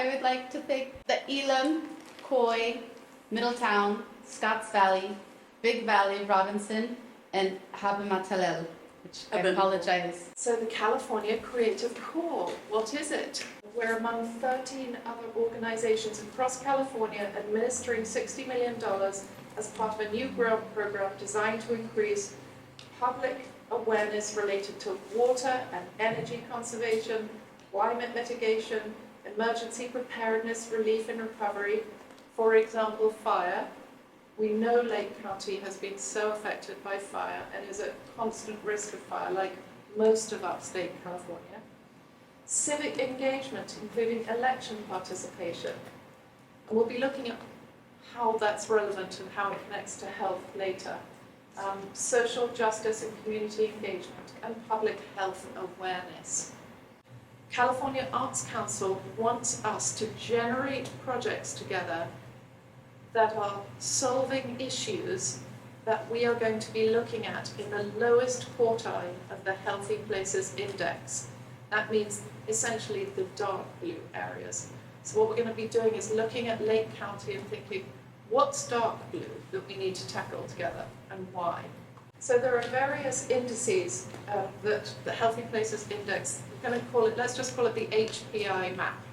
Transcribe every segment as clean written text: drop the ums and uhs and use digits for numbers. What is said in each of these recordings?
I would like to thank the Elam, Coy, Middletown, Scotts Valley, Big Valley, Robinson, and Habimatalel, which I apologize. So the California Creative Corps, what is it? We're among 13 other organizations across California administering $60 million as part of a new grant program designed to increase public awareness related to water and energy conservation, climate mitigation, emergency preparedness, relief and recovery. For example, fire. We know Lake County has been so affected by fire and is at constant risk of fire, like most of upstate California. Civic engagement, including election participation. And we'll be looking at how that's relevant and how it connects to health later. Social justice and community engagement, and public health awareness. California Arts Council wants us to generate projects together that are solving issues that we are going to be looking at in the lowest quartile of the Healthy Places Index. That means essentially the dark blue areas. So what we're going to be doing is looking at Lake County and thinking, what's dark blue that we need to tackle together and why? So there are various indices that the Healthy Places Index, we're going to call it, let's just call it the HPI map,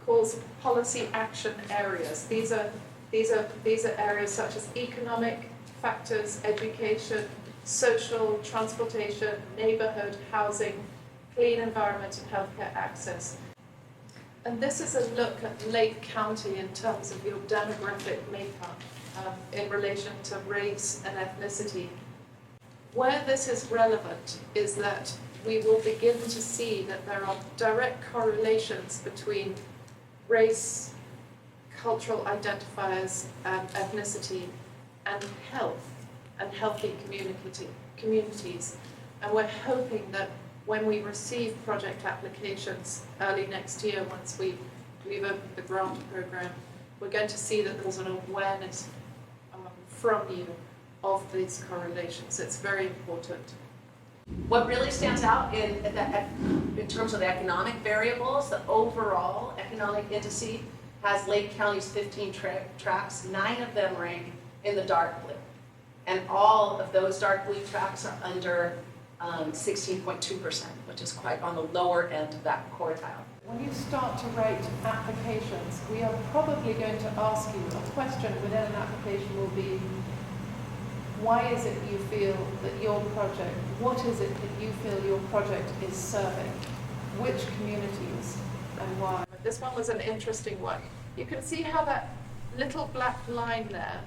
calls policy action areas. These are areas such as economic factors, education, social, transportation, neighborhood, housing, clean environment, and healthcare access. And this is a look at Lake County in terms of your demographic makeup in relation to race and ethnicity. Where this is relevant is that we will begin to see that there are direct correlations between race, cultural identifiers, and ethnicity, and health, and healthy communities. And we're hoping that when we receive project applications early next year, once we've opened the grant program, we're going to see that there's an awareness from you of these correlations. It's very important. What really stands out in terms of the economic variables, the overall economic indice has Lake County's 15 tracts, 9 of them rank in the dark blue. And all of those dark blue tracts are under 16.2%, which is quite on the lower end of that quartile. When you start to write applications, we are probably going to ask you a question within an application will be, why is it you feel that your project, what is it that you feel your project is serving? Which communities and why? This one was an interesting one. You can see how that little black line there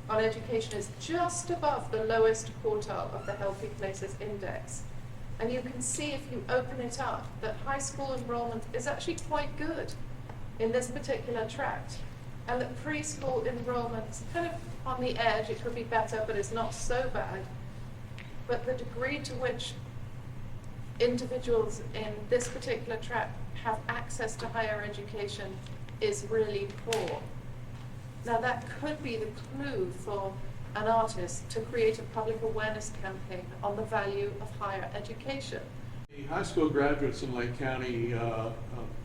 on education is just above the lowest quartile of the Healthy Places Index. And you can see if you open it up that high school enrollment is actually quite good in this particular tract. And that preschool enrollment is kind of on the edge, it could be better, but it's not so bad. But the degree to which individuals in this particular tract have access to higher education is really poor. Now that could be the clue for an artist to create a public awareness campaign on the value of higher education. The high school graduates in Lake County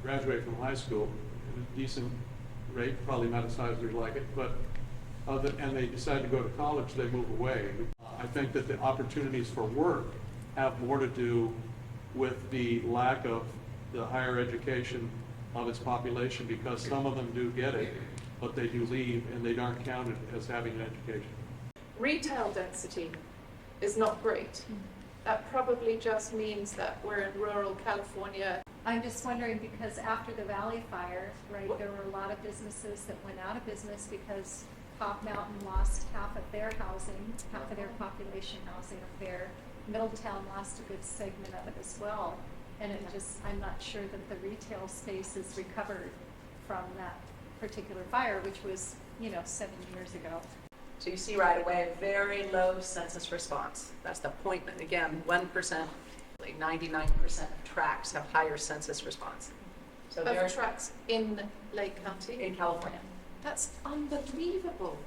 graduate from high school at a decent rate, probably not as high as we'd like it, but and they decide to go to college, they move away. I think that the opportunities for work have more to do with the lack of the higher education of its population, because some of them do get it, but they do leave and they aren't counted as having an education. Retail density is not great. That probably just means that we're in rural California. I'm just wondering, because after the Valley Fire, right, there were a lot of businesses that went out of business because Top Mountain lost half of their housing, half of their population housing up there, Middletown lost a good segment of it as well. And it just, I'm not sure that the retail space is recovered from that particular fire, which was, 7 years ago. So you see right away a very low census response. That's the point. Again, 1%, like 99% of tracts have higher census response. So they're Of tracks in Lake County? in California. That's unbelievable.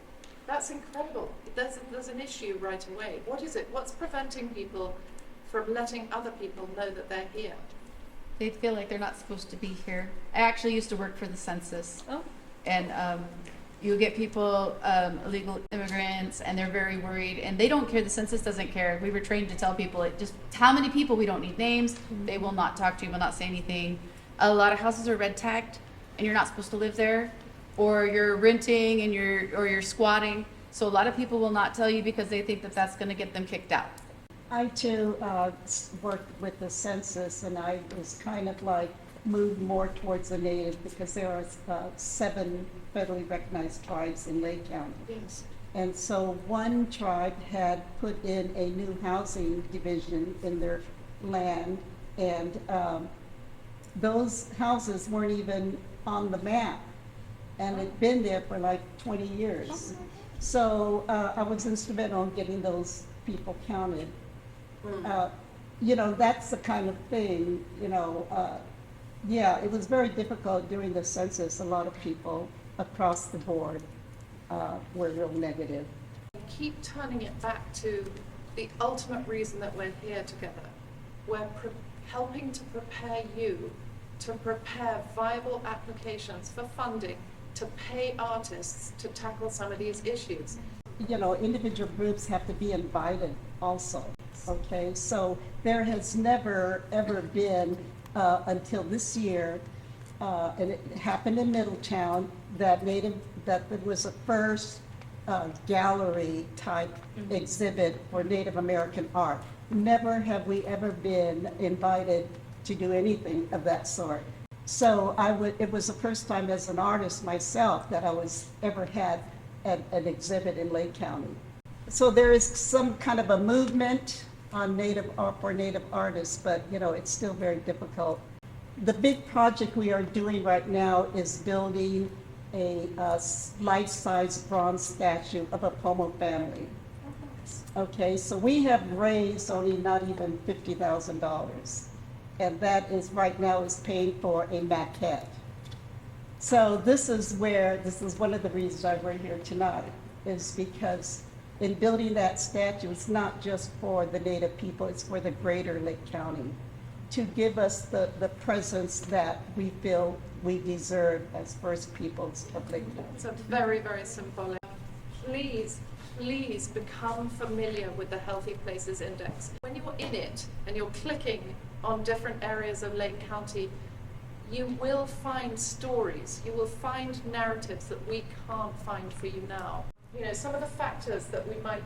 That's incredible. There's an issue right away. What is it? What's preventing people from letting other people know that they're here? They feel like they're not supposed to be here. I actually used to work for the census. Oh. And you get people, illegal immigrants, and they're very worried, and they don't care. The census doesn't care. We were trained to tell people, just how many people, we don't need names. They will not talk to you, will not say anything. A lot of houses are red tagged, and you're not supposed to live there, or you're renting and you're squatting. So a lot of people will not tell you because they think that that's going to get them kicked out. I too worked with the census, and I was kind of like moved more towards the native because there are 7 federally recognized tribes in Lake County. Yes. And so one tribe had put in a new housing division in their land, and those houses weren't even on the map, and it'd been there for like 20 years. So I was instrumental in getting those people counted. That's the kind of thing, yeah, it was very difficult during the census. A lot of people across the board were real negative. Keep turning it back to the ultimate reason that we're here together. We're helping to prepare you to prepare viable applications for funding to pay artists to tackle some of these issues. Individual groups have to be invited also, okay? So there has never, ever been, until this year, and it happened in Middletown, that there was a first gallery type exhibit for Native American art. Never have we ever been invited to do anything of that sort. So it was the first time as an artist myself that I ever had an exhibit in Lake County. So there is some kind of a movement on for Native artists, but it's still very difficult. The big project we are doing right now is building a life-size bronze statue of a Pomo family. Okay, so we have raised only not even $50,000. And that is right now is paying for a maquette. So this is one of the reasons why we're here tonight, is because in building that statue, it's not just for the Native people, it's for the greater Lake County, to give us the presence that we feel we deserve as First Peoples of Lake County. It's a very, very symbolic. Please become familiar with the Healthy Places Index. When you're in it and you're clicking on different areas of Lake County, you will find stories, you will find narratives that we can't find for you now. Some of the factors that might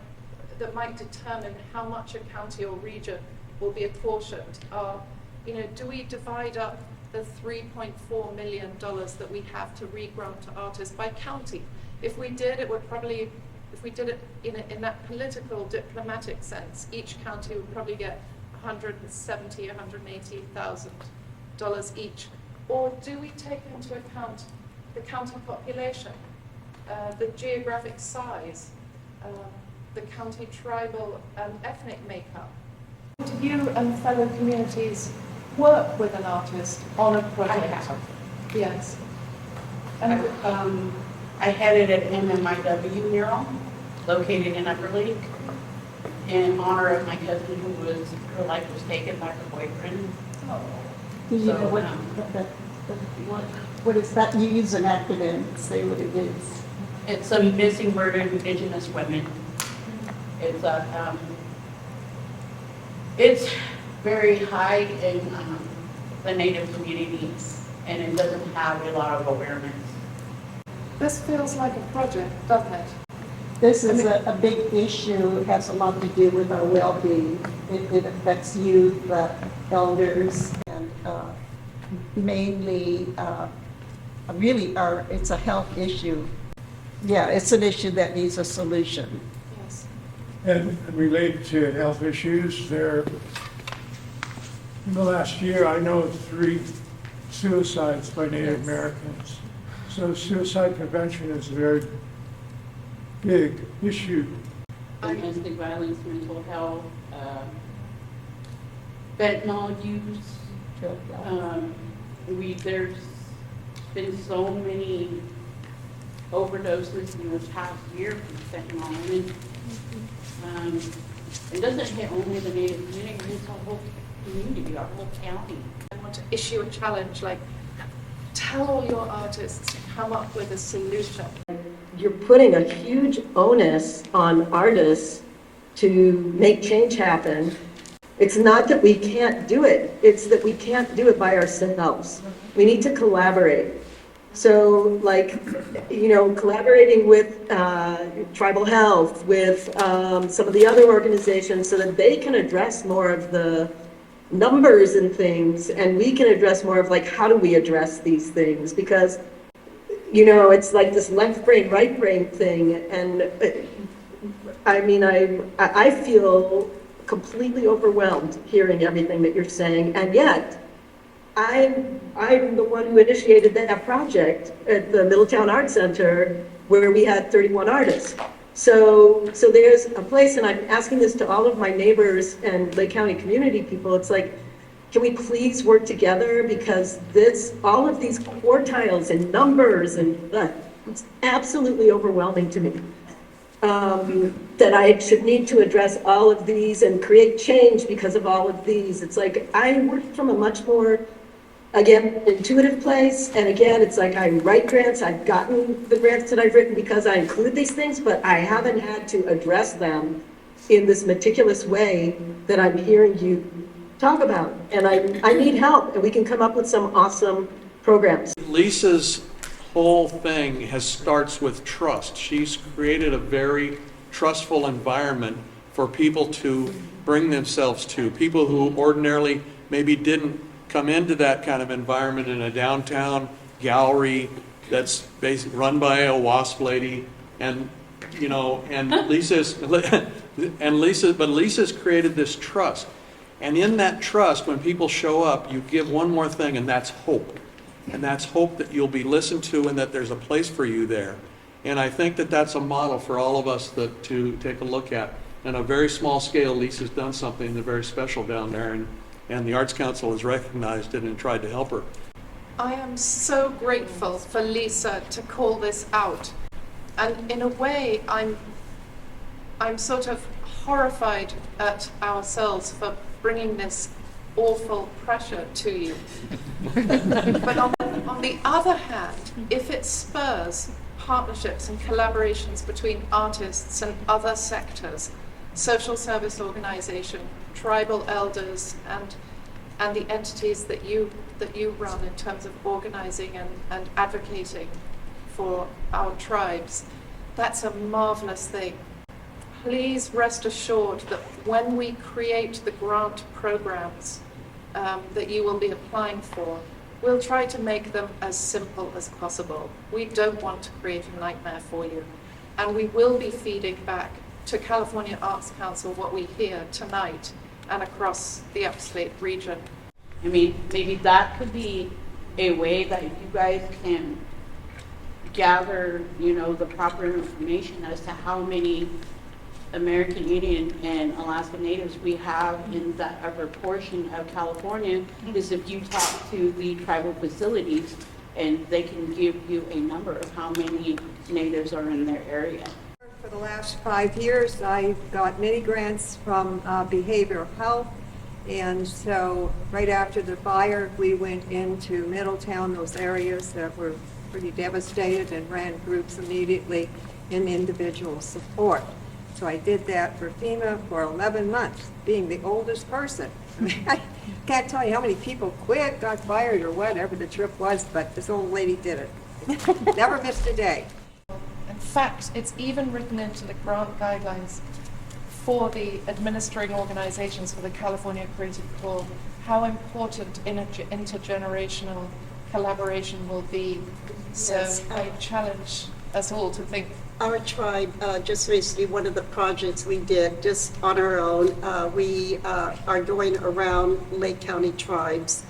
determine how much a county or region will be apportioned are, do we divide up the $3.4 million that we have to re-grant to artists by county? If we did, if we did it in that political, diplomatic sense, each county would probably get $170,000, $180,000 each. Or do we take into account the county population, the geographic size, the county tribal and ethnic makeup? Do you and fellow communities work with an artist on a project? I have. Yes. And I headed an MMIW mural located in Upper Lake in honor of my cousin her life was taken by her boyfriend. Do you know what is that? You use an acronym, say what it is. It's a missing murdered Indigenous women. It's very high in the Native communities, and it doesn't have a lot of awareness. this feels like a project, doesn't it? This is a big issue. It has a lot to do with our well-being. It affects youth, elders, and mainly, it's a health issue. Yeah, it's an issue that needs a solution. Yes. And related to health issues, there, in the last year, I know of 3 suicides by Native Americans. So suicide prevention is a very big issue. Domestic violence, mental health, fentanyl use. There's been so many overdoses in the past year from fentanyl. And it doesn't hit only the Native community, it's our whole community, our whole county. I want to issue a challenge, like, tell all your artists to come up with a solution. You're putting a huge onus on artists to make change happen. It's not that we can't do it, it's that we can't do it by ourselves. We need to collaborate. So like, collaborating with tribal health, with some of the other organizations so that they can address more of the numbers and things, and we can address more of like, how do we address these things? Because, it's like this left brain, right brain thing. And I feel completely overwhelmed hearing everything that you're saying, and yet I'm the one who initiated that project at the Middletown Art Center where we had 31 artists. So there's a place, and I'm asking this to all of my neighbors and Lake County community people. It's like, can we please work together? Because all of these quartiles and numbers and it's absolutely overwhelming to me. That I should need to address all of these and create change because of all of these. It's like I work from a much more, again, intuitive place. And again, it's like I write grants. I've gotten the grants that I've written because I include these things, but I haven't had to address them in this meticulous way that I'm hearing you talk about. And I need help, and we can come up with some awesome programs. Lisa's whole thing starts with trust. She's created a very trustful environment for people to bring themselves to. People who ordinarily maybe didn't come into that kind of environment in a downtown gallery that's basically run by a WASP lady, and Lisa's created this trust. And in that trust, when people show up, you give one more thing, and that's hope. And that's hope that you'll be listened to and that there's a place for you there. And I think that that's a model for all of us to take a look at. On a very small scale, Lisa's done something very special down there, and the Arts Council has recognized it and tried to help her. I am so grateful for Lisa to call this out. And in a way, I'm sort of horrified at ourselves for bringing this awful pressure to you. But on the other hand, if it spurs partnerships and collaborations between artists and other sectors, social service organization, tribal elders, and the entities that you run in terms of organizing and advocating for our tribes, that's a marvelous thing. Please rest assured that when we create the grant programs that you will be applying for, we'll try to make them as simple as possible. We don't want to create a nightmare for you. And we will be feeding back to California Arts Council what we hear tonight and across the upstate region. Maybe that could be a way that you guys can gather, the proper information as to how many American Indian and Alaska Natives we have in that upper portion of California. Is if you talk to the tribal facilities, and they can give you a number of how many natives are in their area. For the last 5 years, I got many grants from behavioral health, and so right after the fire, we went into Middletown, those areas that were pretty devastated, and ran groups immediately in individual support. So I did that for FEMA for 11 months, being the oldest person. I can't tell you how many people quit, got fired, or whatever the trip was, but this old lady did it. Never missed a day. In fact, it's even written into the grant guidelines for the administering organizations for the California Creative Corps how important intergenerational collaboration will be. So I challenge us all to think Our tribe, just recently, one of the projects we did just on our own, we are going around Lake County tribes,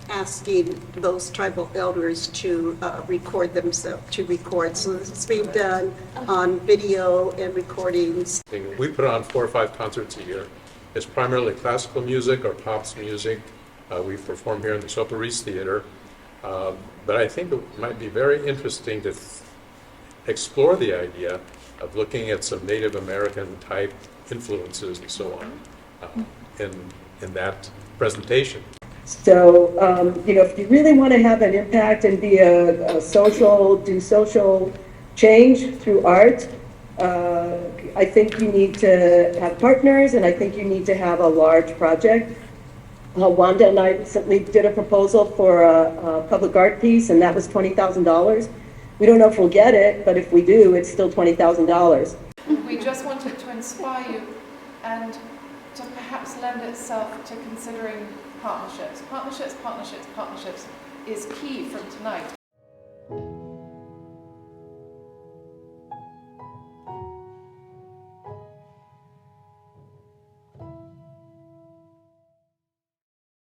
asking those tribal elders to record themselves, to record. So this is being done on video and recordings. We put on 4 or 5 concerts a year. It's primarily classical music or pops music. We perform here in the Soper Reese Theater. But I think it might be very interesting to explore the idea of looking at some Native American type influences and so on in that presentation. So, if you really want to have an impact and be do social change through art, I think you need to have partners, and I think you need to have a large project. Wanda and I recently did a proposal for a public art piece, and that was $20,000. We don't know if we'll get it, but if we do, it's still $20,000. We just wanted to inspire you and to perhaps lend itself to considering partnerships. Partnerships is key from tonight.